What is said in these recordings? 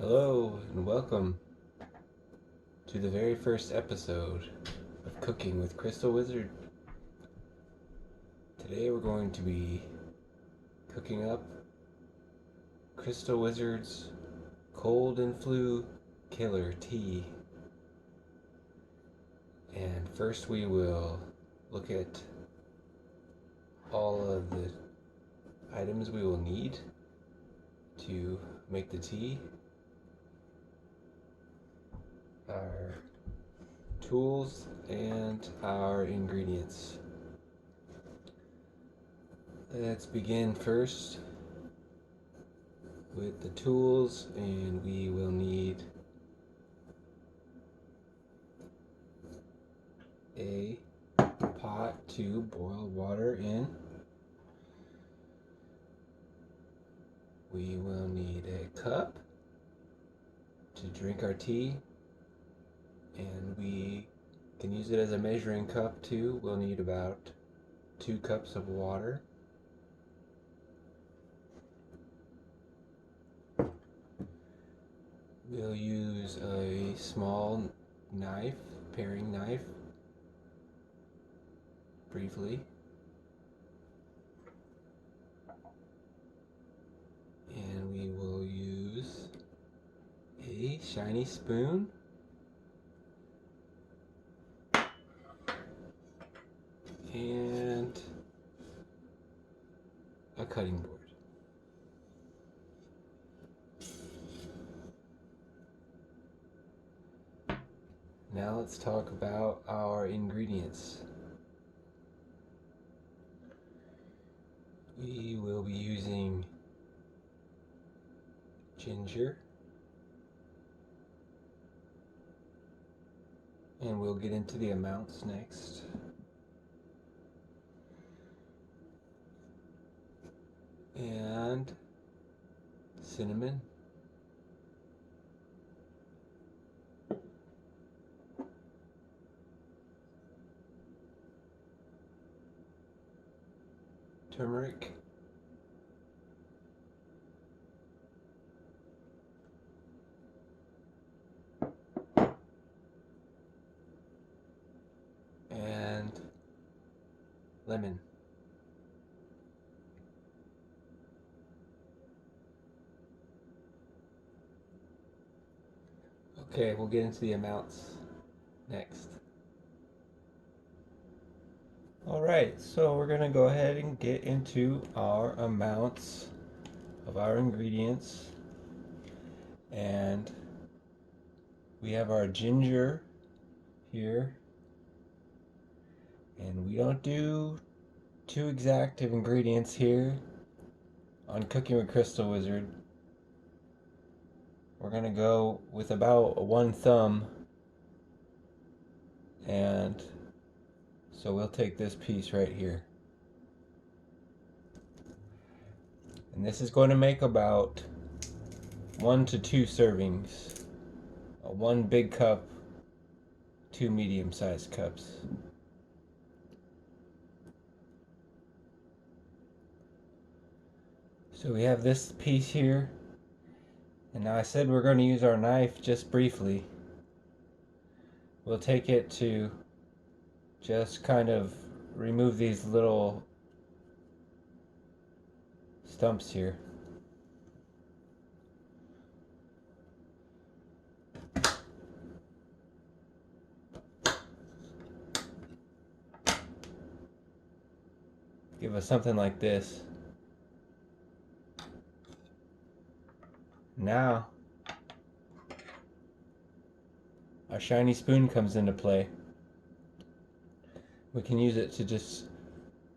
Hello and welcome to the very first episode of Cooking with Crystal Wizard. Today we're going to be cooking up Crystal Wizard's Cold and Flu Killer Tea. And first we will look at all of the items we will need to make the tea. Our tools and our ingredients. Let's begin first with the tools, and we will need a pot to boil water in. We will need a cup to drink our tea, and we can use it as a measuring cup too. We'll need about 2 cups of water. We'll use a small knife, paring knife, briefly. And we will use a shiny spoon. And a cutting board. Now let's talk about our ingredients. We will be using ginger, and we'll get into the amounts next. And cinnamon, turmeric, and lemon. Okay, we'll get into the amounts next. Alright, so we're going to go ahead and get into our amounts of our ingredients. And we have our ginger here. And we don't do too exact of ingredients here on Cooking with Crystal Wizard. We're going to go with about 1 thumb, and so we'll take this piece right here. And this is going to make about 1 to 2 servings. 1 big cup, 2 medium-sized cups. So we have this piece here. And now I said we're going to use our knife just briefly. We'll take it to just kind of remove these little stumps here. Give us something like this. Now, our shiny spoon comes into play. We can use it to just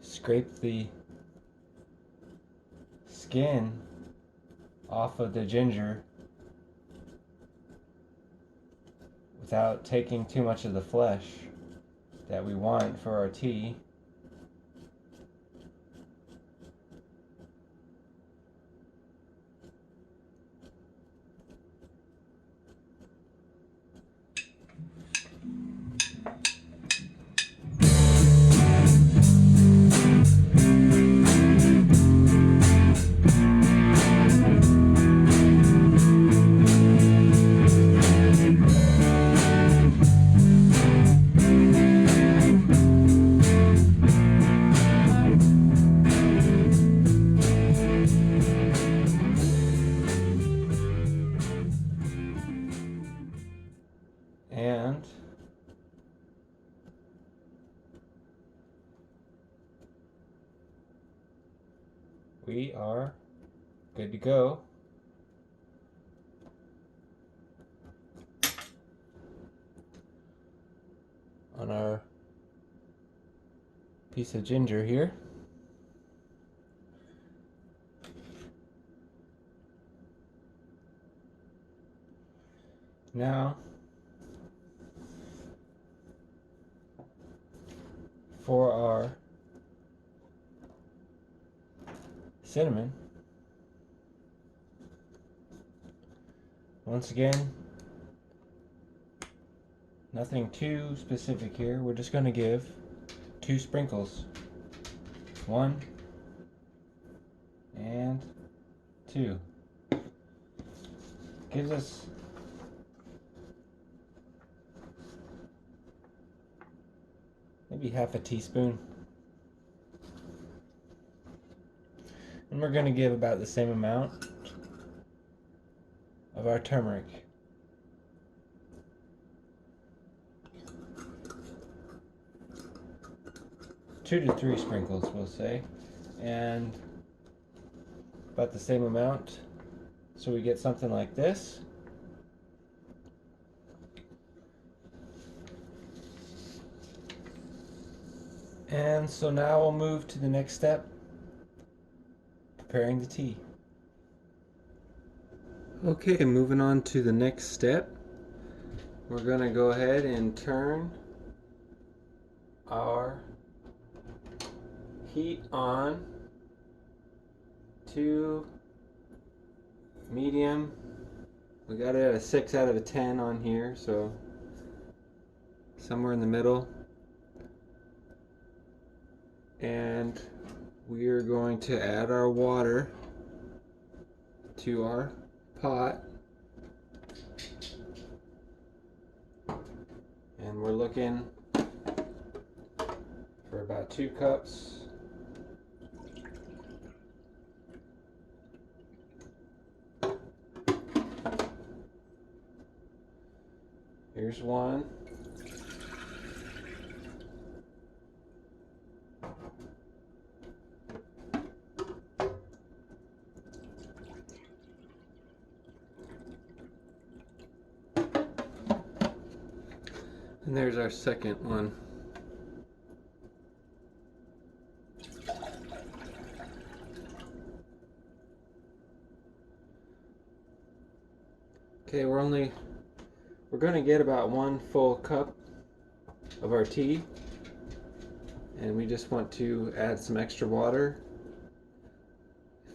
scrape the skin off of the ginger without taking too much of the flesh that we want for our tea. we are good to go. On our piece of ginger here. Now, for our cinnamon, once again, nothing too specific here. We're just going to give 2 sprinkles. 1 and 2. Gives us maybe half a teaspoon. And we're going to give about the same amount of our turmeric. 2 to 3 sprinkles, we'll say, and about the same amount, so we get something like this. And so now we'll move to the next step, preparing the tea. Okay, moving on to the next step, we're going to go ahead and turn our heat on to medium. We got it at a 6 out of a 10 on here, so somewhere in the middle. And we are going to add our water to our pot. And we're looking for about 2 cups. Here's 1. And there's our second one. Okay, we're going to get about 1 full cup of our tea, and we just want to add some extra water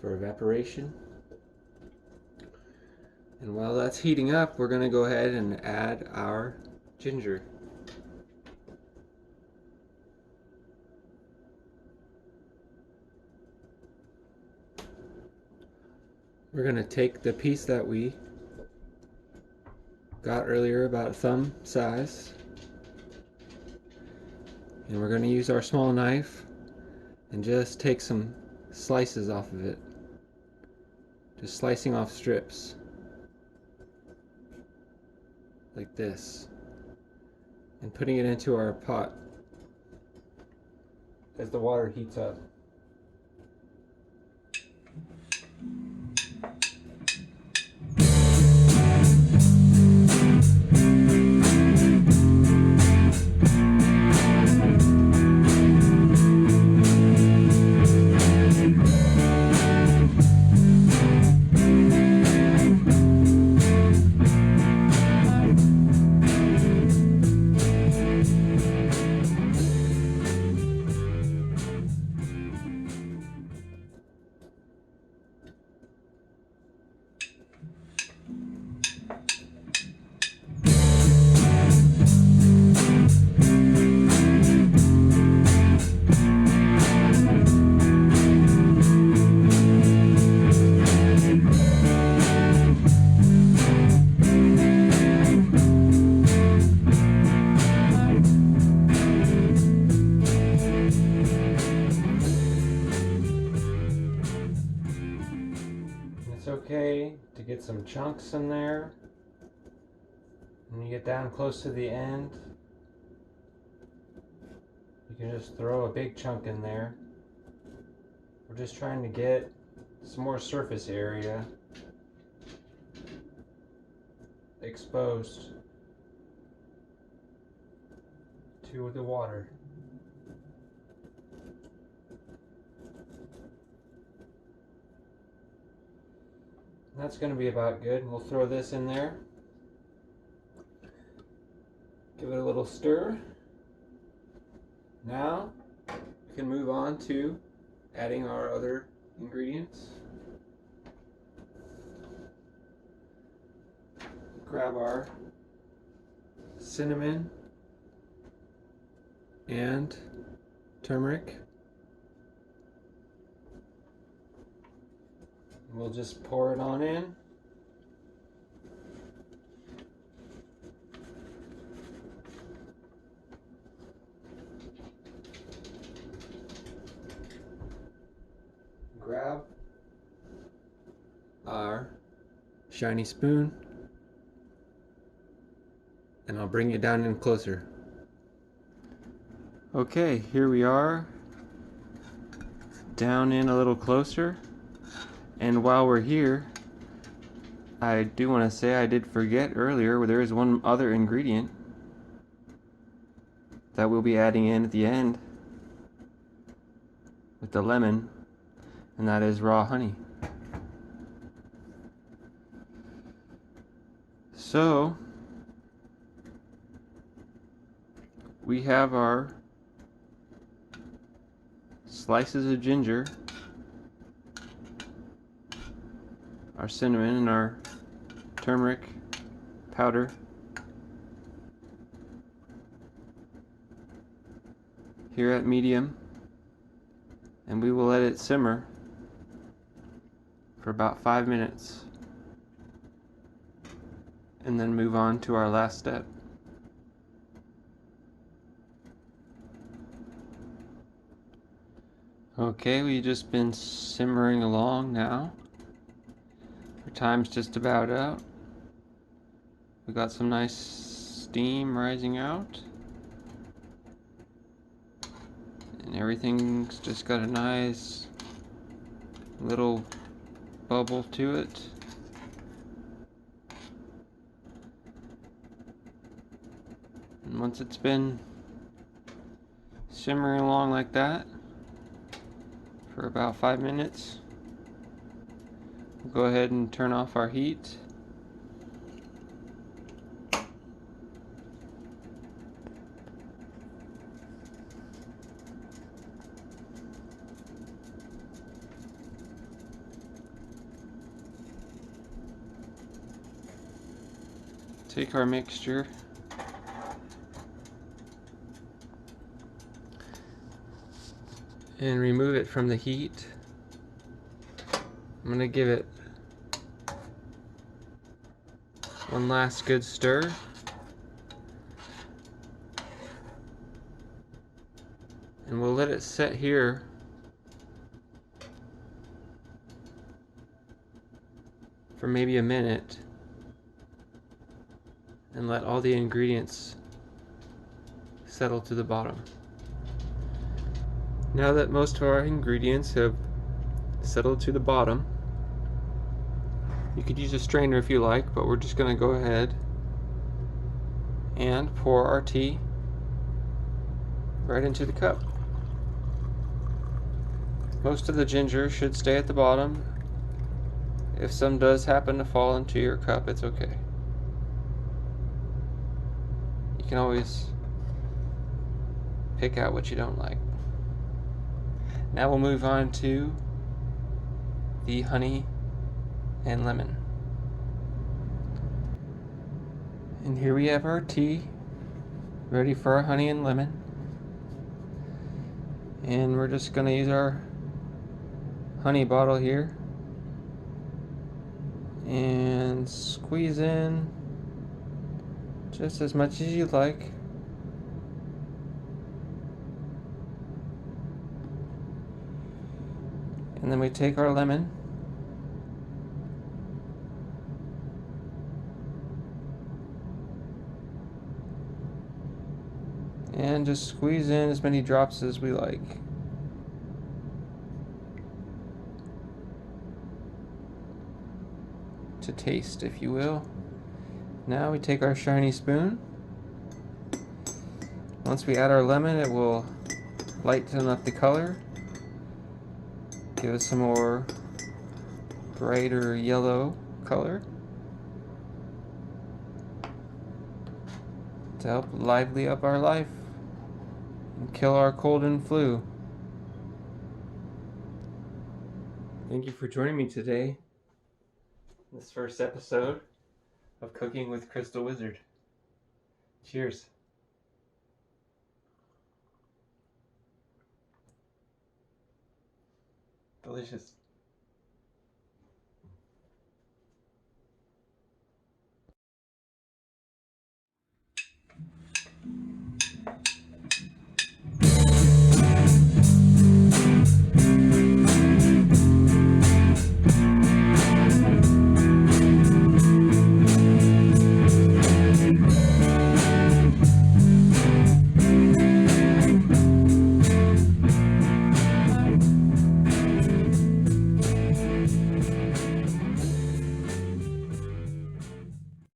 for evaporation. And while that's heating up, we're going to go ahead and add our ginger. We're going to take the piece that we got earlier, about thumb size, and we're going to use our small knife and just take some slices off of it, just slicing off strips like this, and putting it into our pot as the water heats up. It's okay to get some chunks in there. When you get down close to the end, you can just throw a big chunk in there. We're just trying to get some more surface area exposed to the water. That's going to be about good. We'll throw this in there. Give it a little stir. Now we can move on to adding our other ingredients. Grab our cinnamon and turmeric. We'll just pour it on in. Grab our shiny spoon, and I'll bring it down in closer. Okay, here we are, down in a little closer. And while we're here, I do want to say I did forget earlier where there is one other ingredient that we'll be adding in at the end with the lemon, and that is raw honey. So we have our slices of ginger, our cinnamon, and our turmeric powder. Here at medium, and we will let it simmer for about 5 minutes and then move on to our last step. Okay, we've just been simmering along now. Our time's just about out. We got some nice steam rising out, and everything's just got a nice little bubble to it. And once it's been simmering along like that for about 5 minutes, we'll go ahead and turn off our heat. Take our mixture and remove it from the heat. I'm going to give it one last good stir. And we'll let it set here for maybe a minute and let all the ingredients settle to the bottom. Now that most of our ingredients have settled to the bottom, you could use a strainer if you like, but we're just going to go ahead and pour our tea right into the cup. Most of the ginger should stay at the bottom. If some does happen to fall into your cup, it's okay. You can always pick out what you don't like. Now we'll move on to the honey and lemon. And here we have our tea ready for our honey and lemon. And we're just going to use our honey bottle here and squeeze in just as much as you like. And then we take our lemon and just squeeze in as many drops as we like. taste, if you will. Now we take our shiny spoon. Once we add our lemon, it will lighten up the color, give us some more brighter yellow color to help lively up our life and kill our cold and flu. Thank you for joining me today in this first episode of Cooking with Crystal Wizard. Cheers. Delicious.